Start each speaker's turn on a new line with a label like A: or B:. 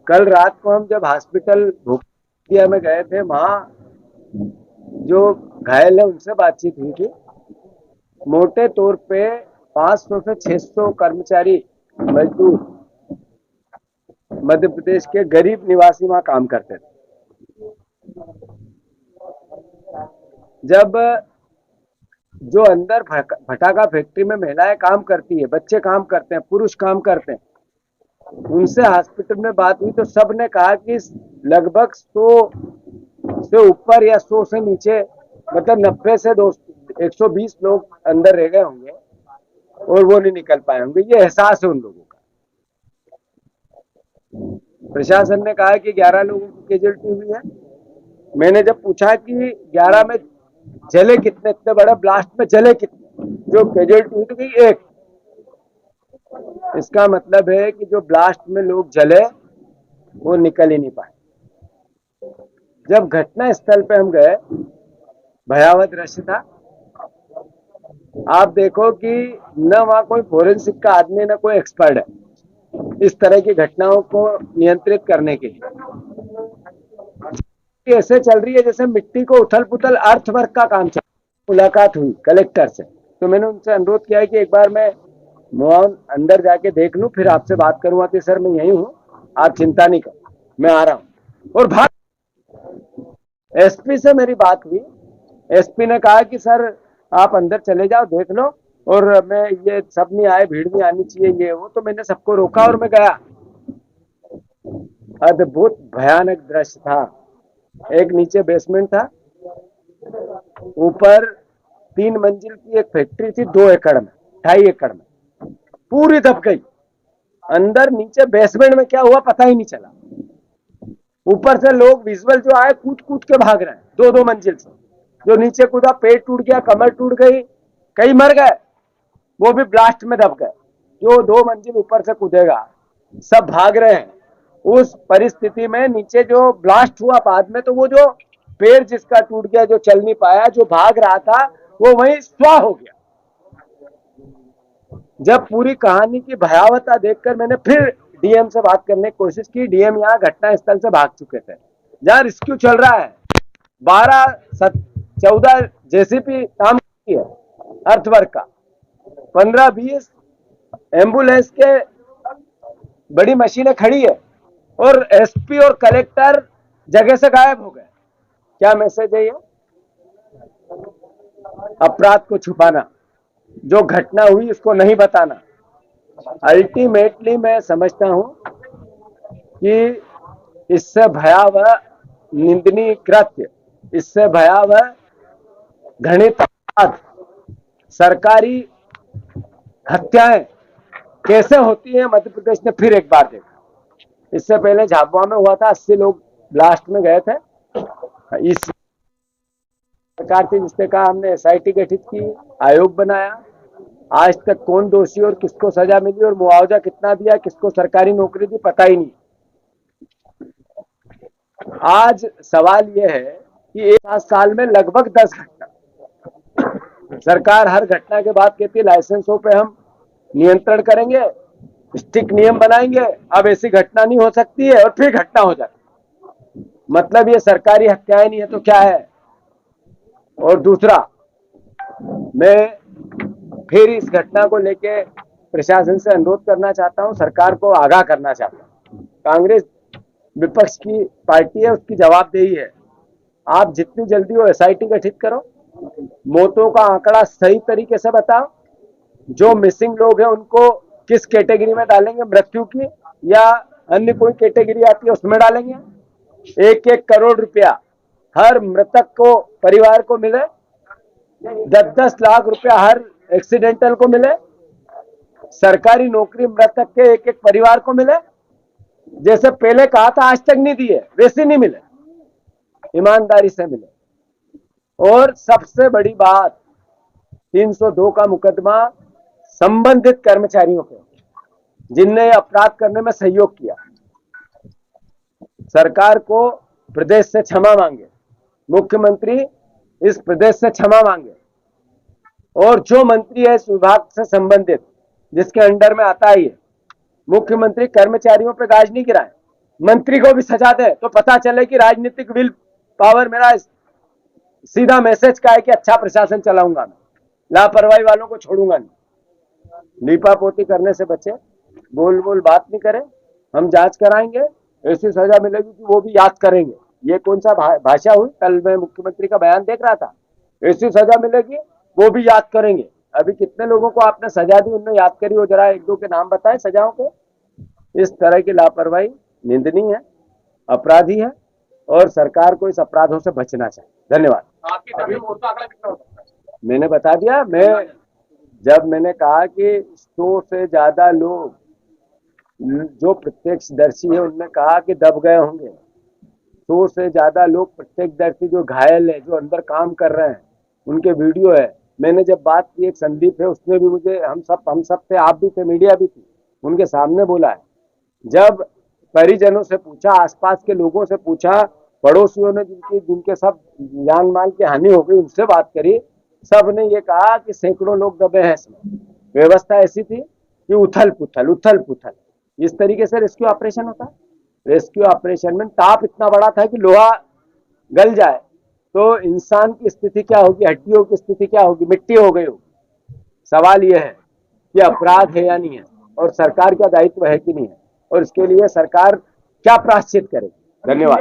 A: कल रात को हम जब हॉस्पिटल भूतिया में गए थे, वहां जो घायल है उनसे बातचीत हुई थी। मोटे तौर पे 500 से 600 कर्मचारी मजदूर मध्य प्रदेश के गरीब निवासी वहां काम करते थे। जब जो अंदर भटाका फैक्ट्री में महिलाएं काम करती है, बच्चे काम करते हैं, पुरुष काम करते हैं, उनसे हॉस्पिटल में बात हुई तो सब ने कहा कि लगभग 100 से ऊपर या 100 से नीचे, मतलब 90 से 120 लोग अंदर रह गए होंगे और वो नहीं निकल पाए होंगे। ये एहसास है उन लोगों का। प्रशासन ने कहा कि 11 लोगों की कैजुअलिटी हुई है। मैंने जब पूछा कि 11 में जले कितने, इतने बड़े ब्लास्ट में जले कितने, जो कैजुअलिटी हुई तो एक। इसका मतलब है कि जो ब्लास्ट में लोग जले वो निकल ही नहीं पाए। जब घटना स्थल पे हम गए, भयावह दृश्य था। आप देखो कि न वहां कोई फोरेंसिक का आदमी, न कोई एक्सपर्ट है इस तरह की घटनाओं को नियंत्रित करने के लिए। ऐसे चल रही है जैसे मिट्टी को उथल पुथल, अर्थवर्क का काम चल। मुलाकात हुई कलेक्टर से, तो मैंने उनसे अनुरोध किया कि एक बार मैं मोहन अंदर जाके देख लूं, फिर आपसे बात करूंगा कि सर मैं यही हूं, आप चिंता नहीं करो, मैं आ रहा हूं। और भाग एसपी से मेरी बात हुई। एसपी ने कहा कि सर आप अंदर चले जाओ, देख लो, और मैं ये सब नहीं आए, भीड़ नहीं आनी चाहिए, ये वो। तो मैंने सबको रोका और मैं गया। अद्भुत भयानक दृश्य था। एक नीचे बेसमेंट था, ऊपर 3 मंजिल की एक फैक्ट्री थी, 2 एकड़ में, 2.5 एकड़ में, पूरी दब गई। अंदर नीचे बेसमेंट में क्या हुआ पता ही नहीं चला। ऊपर से लोग विजुअल जो आए, कूद कूद के भाग रहे हैं 2-2 मंजिल से। जो नीचे कूदा पेट टूट गया, कमर टूट गई, कई मर गए, वो भी ब्लास्ट में दब गए। जो 2 मंजिल ऊपर से कूदेगा, सब भाग रहे हैं। उस परिस्थिति में नीचे जो ब्लास्ट हुआ बाद में, तो वो जो पैर जिसका टूट गया, जो चल नहीं पाया, जो भाग रहा था, वो वहीं स्वाह हो गया। जब पूरी कहानी की भयावहता देखकर मैंने फिर डीएम से बात करने की कोशिश की। डीएम यहाँ घटना स्थल से भाग चुके थे, जहां रेस्क्यू चल रहा है। 12-14 जेसीपी काम करती है अर्थवर्क का, 15-20 एम्बुलेंस के बड़ी मशीनें खड़ी है, और एसपी और कलेक्टर जगह से गायब हो गए। क्या मैसेज है ये? अपराध को छुपाना, जो घटना हुई उसको नहीं बताना। अल्टीमेटली मैं समझता हूं कि इससे भयावह निंदनीय कृत्य, इससे भयावह घृणित अपराध, सरकारी हत्याएं कैसे होती है मध्य प्रदेश ने फिर एक बार देखा। इससे पहले झाबुआ में हुआ था, 80 लोग ब्लास्ट में गए थे। इस सरकार थी जिसने कहा हमने एसआईटी गठित की, आयोग बनाया। आज तक कौन दोषी और किसको सजा मिली और मुआवजा कितना दिया, किसको सरकारी नौकरी दी, पता ही नहीं। आज सवाल यह है कि 1 साल में लगभग 10 घटना। सरकार हर घटना के बाद कहती है लाइसेंसों पे हम नियंत्रण करेंगे, स्ट्रिक्ट नियम बनाएंगे, अब ऐसी घटना नहीं हो सकती है, और फिर घटना हो जाती है। मतलब ये सरकारी हत्याएं नहीं है तो क्या है? और दूसरा, मैं फिर इस घटना को लेके प्रशासन से अनुरोध करना चाहता हूं, सरकार को आगाह करना चाहता हूं। कांग्रेस विपक्ष की पार्टी है, उसकी जवाबदेही है। आप जितनी जल्दी हो एसआईटी गठित करो, मौतों का आंकड़ा सही तरीके से बताओ, जो मिसिंग लोग हैं उनको किस कैटेगरी में डालेंगे, मृत्यु की या अन्य कोई कैटेगरी आती है उसमें डालेंगे। 1-1 करोड़ रुपया हर मृतक को, परिवार को मिले, 10-10 लाख रुपया हर एक्सीडेंटल को मिले, सरकारी नौकरी मृतक के एक एक परिवार को मिले। जैसे पहले कहा था आज तक नहीं दिए, वैसे नहीं मिले, ईमानदारी से मिले। और सबसे बड़ी बात, 302 का मुकदमा संबंधित कर्मचारियों पे, जिनने अपराध करने में सहयोग किया। सरकार को प्रदेश से क्षमा मांगे, मुख्यमंत्री इस प्रदेश से क्षमा मांगे, और जो मंत्री है इस विभाग से संबंधित, जिसके अंडर में आता ही है, मुख्यमंत्री कर्मचारियों पे गाज नहीं गिराए। मंत्री को भी सजा दे तो पता चले कि राजनीतिक विल पावर मेरा सीधा मैसेज का है कि अच्छा प्रशासन चलाऊंगा मैं, लापरवाही वालों को छोड़ूंगा नहीं। लीपा पोती करने से बचे, बोल बोल बात नहीं करें, हम जांच कराएंगे, ऐसी सजा मिलेगी कि वो भी याद करेंगे। ये कौन सा भाषा हुई? कल मैं मुख्यमंत्री का बयान देख रहा था, ऐसी सजा मिलेगी वो भी याद करेंगे। अभी कितने लोगों को आपने सजा दी, उनने याद करी? वो जरा एक दो के नाम बताए सजाओं के। इस तरह की लापरवाही निंदनीय है, अपराधी है, और सरकार को इस अपराधों से बचना चाहिए। धन्यवाद। मैंने बता दिया, जब मैंने कहा कि 100 से ज्यादा लोग जो प्रत्यक्षदर्शी है उनने कहा कि दब गए होंगे, 100 से ज्यादा लोग प्रत्यक्षदर्शी जो घायल है, जो अंदर काम कर रहे हैं, उनके वीडियो है। मैंने जब बात की, एक संदीप है, उसने भी मुझे, हम सब थे, आप भी थे, मीडिया भी थी, उनके सामने बोला है। जब परिजनों से पूछा, आसपास के लोगों से पूछा, पड़ोसियों ने जिनके सब जान माल की हानि हो गई, उनसे बात करी, सब ने ये कहा कि सैकड़ों लोग दबे हैं इसमें। व्यवस्था ऐसी थी कि उथल पुथल इस तरीके से रेस्क्यू ऑपरेशन होता है। रेस्क्यू ऑपरेशन में ताप इतना बड़ा था कि लोहा गल जाए तो इंसान की स्थिति क्या होगी, हड्डियों की स्थिति क्या होगी, मिट्टी हो गई होगी। सवाल यह है कि अपराध है या नहीं है, और सरकार का दायित्व है कि नहीं है, और इसके लिए सरकार क्या प्रायश्चित करेगी। धन्यवाद।